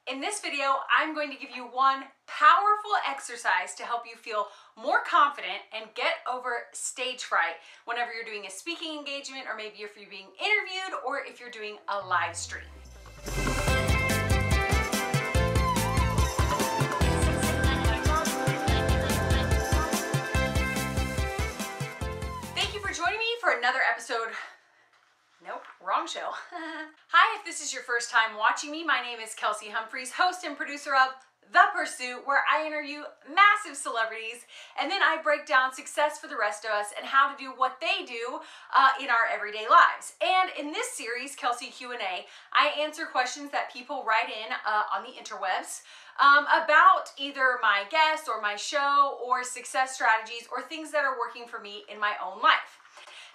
In this video, I'm going to give you one powerful exercise to help you feel more confident and get over stage fright whenever you're doing a speaking engagement, or maybe if you're being interviewed, or if you're doing a live stream. Thank you for joining me for another episode. Nope, wrong show. Hi, if this is your first time watching me, my name is Kelsey Humphreys, host and producer of The Pursuit, where I interview massive celebrities and then I break down success for the rest of us and how to do what they do in our everyday lives. And in this series, KelseyQ&A, I answer questions that people write in on the interwebs about either my guests or my show or success strategies or things that are working for me in my own life.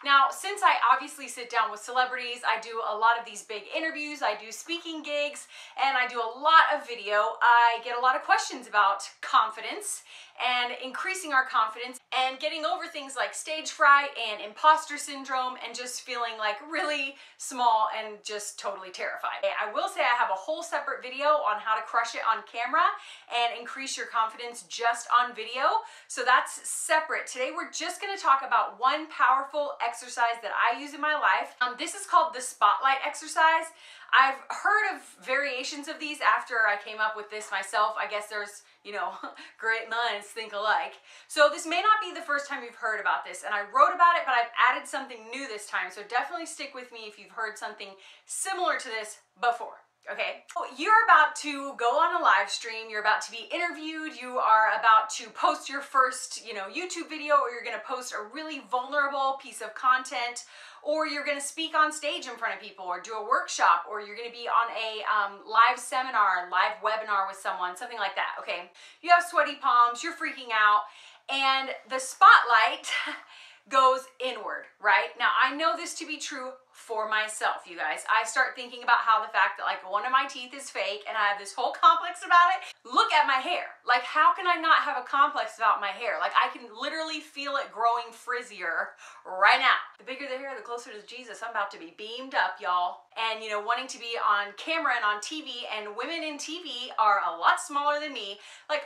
Now, since I obviously sit down with celebrities, I do a lot of these big interviews, I do speaking gigs, and I do a lot of video, I get a lot of questions about confidence and increasing our confidence and getting over things like stage fright and imposter syndrome and just feeling like really small and just totally terrified. I will say I have a whole separate video on how to crush it on camera and increase your confidence just on video. So that's separate. Today we're just going to talk about one powerful exercise that I use in my life. This is called the spotlight exercise. I've heard of variations of these after I came up with this myself. I guess there's, great minds think alike. So this may not be the first time you've heard about this, and I wrote about it, but I've added something new this time. So definitely stick with me if you've heard something similar to this before. Okay, so you're about to go on a live stream, you're about to be interviewed, you are about to post your first, YouTube video, or you're gonna post a really vulnerable piece of content, or you're gonna speak on stage in front of people, or do a workshop, or you're gonna be on a live seminar, live webinar with someone, something like that, okay? You have sweaty palms, you're freaking out, and the spotlight goes inward, right? Now, I know this to be true for myself, you guys. I start thinking about how the fact that one of my teeth is fake and I have this whole complex about it. Look at my hair. How can I not have a complex about my hair? I can literally feel it growing frizzier right now. The bigger the hair, the closer to Jesus. I'm about to be beamed up, y'all. And wanting to be on camera and on TV, and women in TV are a lot smaller than me.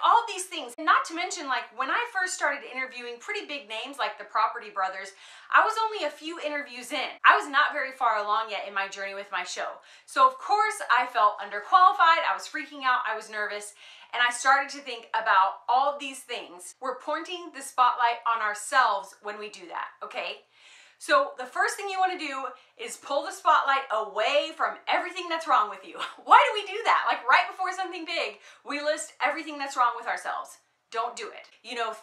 All these things. Not to mention, when I first started interviewing pretty big names like the Property Brothers, I was only a few interviews in. I was not very far along yet in my journey with my show. So of course I felt underqualified, I was freaking out, I was nervous, and I started to think about all these things. We're pointing the spotlight on ourselves when we do that, okay? So the first thing you want to do is pull the spotlight away from everything that's wrong with you. Why do we do that? Right before something big, we list everything that's wrong with ourselves. Don't do it.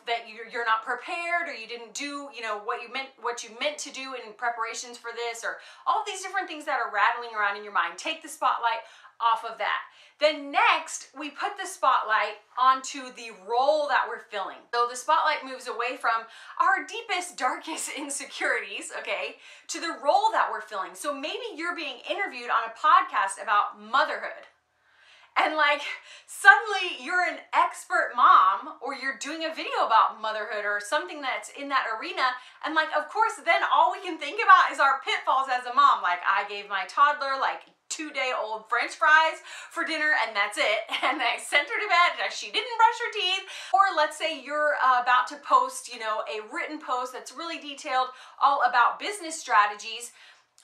That you're not prepared, or you didn't do, what you meant to do in preparations for this, or all these different things that are rattling around in your mind. Take the spotlight off of that. Then next, we put the spotlight onto the role that we're filling. So the spotlight moves away from our deepest, darkest insecurities, okay, to the role that we're filling. So maybe you're being interviewed on a podcast about motherhood. And suddenly you're an expert mom, or you're doing a video about motherhood or something that's in that arena. And of course, then all we can think about is our pitfalls as a mom. I gave my toddler 2-day-old French fries for dinner, and that's it. And I sent her to bed, and she didn't brush her teeth. Or let's say you're about to post, a written post that's really detailed all about business strategies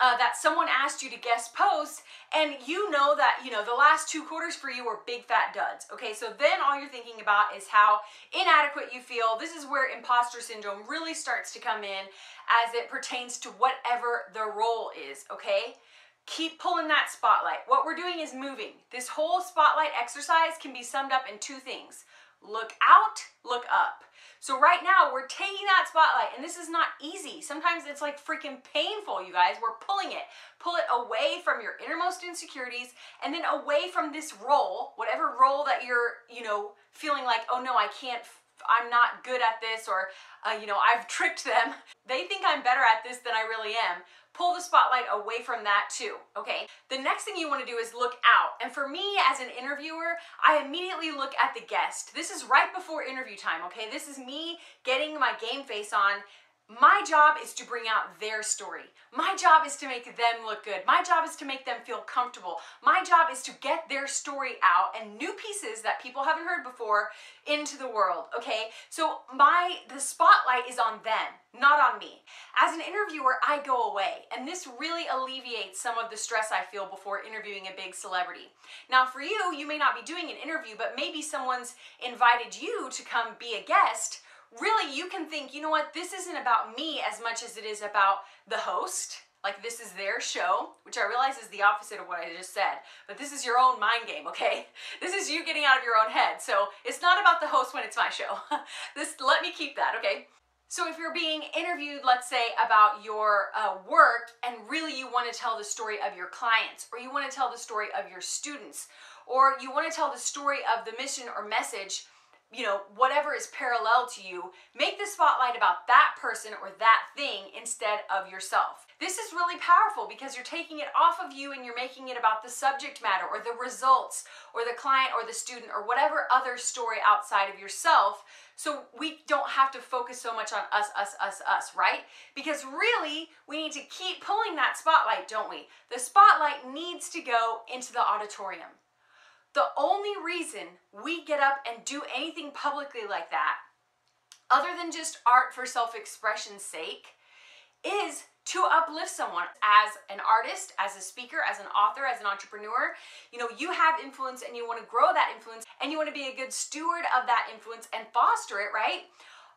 that someone asked you to guest post, and that, the last 2 quarters for you were big fat duds. Okay, so then all you're thinking about is how inadequate you feel. This is where imposter syndrome really starts to come in as it pertains to whatever the role is, okay? Keep pulling that spotlight. What we're doing is moving. This whole spotlight exercise can be summed up in 2 things. Look out, look up. So right now we're taking that spotlight, and this is not easy. Sometimes it's freaking painful, you guys. We're pulling it. Pull it away from your innermost insecurities, and then away from this role, whatever role that you're, feeling oh no, I can't, I'm not good at this, or, I've tricked them. They think I'm better at this than I really am. Pull the spotlight away from that too, okay? The next thing you want to do is look out. And for me as an interviewer, I immediately look at the guest. This is right before interview time, okay? This is me getting my game face on, My job is to bring out their story. My job is to make them look good. My job is to make them feel comfortable. My job is to get their story out and new pieces that people haven't heard before into the world, okay? So the spotlight is on them, not on me. As an interviewer, I go away, and this really alleviates some of the stress I feel before interviewing a big celebrity. Now for you, you may not be doing an interview, but maybe someone's invited you to come be a guest. Really, you can think, you know what, this isn't about me as much as it is about the host. Like, this is their show, which I realize is the opposite of what I just said. But this is your own mind game, okay? This is you getting out of your own head. So it's not about the host when it's my show. Let me keep that, okay? So if you're being interviewed, let's say, about your work, and really you want to tell the story of your clients, or you want to tell the story of your students, or you want to tell the story of the mission or message, you know, whatever is parallel to you, make the spotlight about that person or that thing instead of yourself. This is really powerful because you're taking it off of you and you're making it about the subject matter or the results or the client or the student or whatever other story outside of yourself. So we don't have to focus so much on us, right? Because really, we need to keep pulling that spotlight, don't we? The spotlight needs to go into the auditorium. The only reason we get up and do anything publicly like that, other than just art for self-expression's sake, is to uplift someone. As an artist, as a speaker, as an author, as an entrepreneur, you know, you have influence and you want to grow that influence and you want to be a good steward of that influence and foster it, right?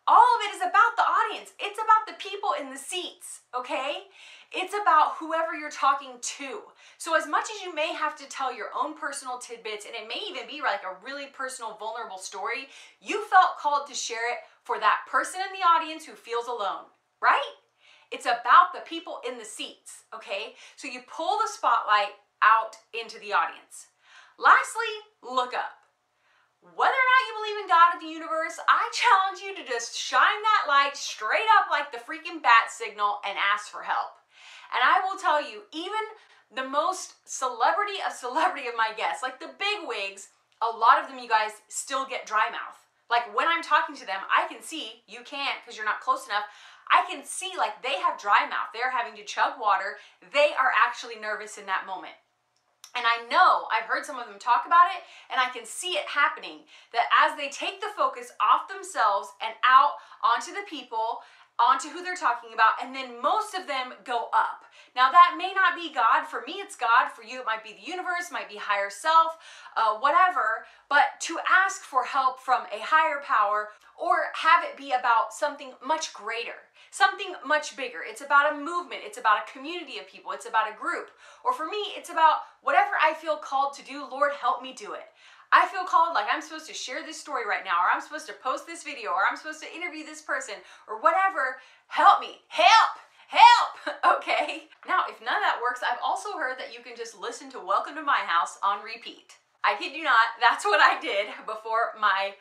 All of it is about the audience. It's about the people in the seats, okay? It's about whoever you're talking to. So as much as you may have to tell your own personal tidbits, and it may even be like a really personal, vulnerable story, you felt called to share it for that person in the audience who feels alone, right? It's about the people in the seats, okay? So you pull the spotlight out into the audience. Lastly, look up. Whether or not you believe in God or the universe, I challenge you to just shine that light straight up like the freaking bat signal and ask for help. And I will tell you, even the most celebrity of my guests, like the big wigs, a lot of them, you guys, still get dry mouth. Like when I'm talking to them, I can see, you can't because you're not close enough, I can see like they have dry mouth. They're having to chug water. They are actually nervous in that moment. And I know, I've heard some of them talk about it, and I can see it happening, that as they take the focus off themselves and out onto the people, onto who they're talking about, and then most of them go up. Now that may not be God. For me, it's God. For you, it might be the universe, might be higher self, whatever. But to ask for help from a higher power or have it be about something much greater, something much bigger. It's about a movement. It's about a community of people. It's about a group. Or for me, it's about whatever I feel called to do. Lord, help me do it. I feel called like I'm supposed to share this story right now, or I'm supposed to post this video, or I'm supposed to interview this person, or whatever. Help me. Help! Help! Okay? Now, if none of that works, I've also heard that you can just listen to Welcome to My House on repeat. I kid you not, that's what I did before my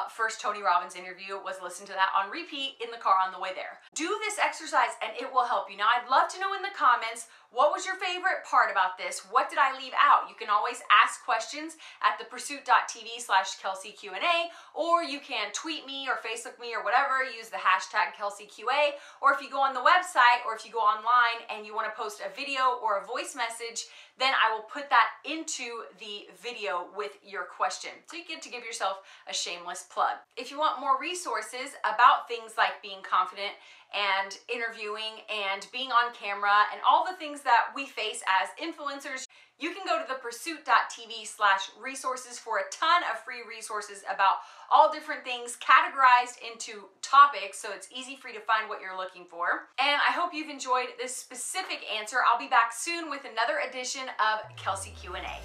first Tony Robbins interview, was listen to that on repeat in the car on the way there. Do this exercise and it will help you. Now, I'd love to know in the comments, what was your favorite part about this? What did I leave out? You can always ask questions at thepursuit.tv/KelseyQ&A, or you can tweet me or Facebook me or whatever, use the hashtag KelseyQ&A, or if you go on the website or if you go online and you want to post a video or a voice message, then I will put that into the video with your question. So you get to give yourself a shameless plug. If you want more resources about things like being confident and interviewing and being on camera and all the things that we face as influencers, you can go to thepursuit.tv/resources for a ton of free resources about all different things categorized into topics, so it's easy for you to find what you're looking for. And I hope you've enjoyed this specific answer. I'll be back soon with another edition of Kelsey Q&A.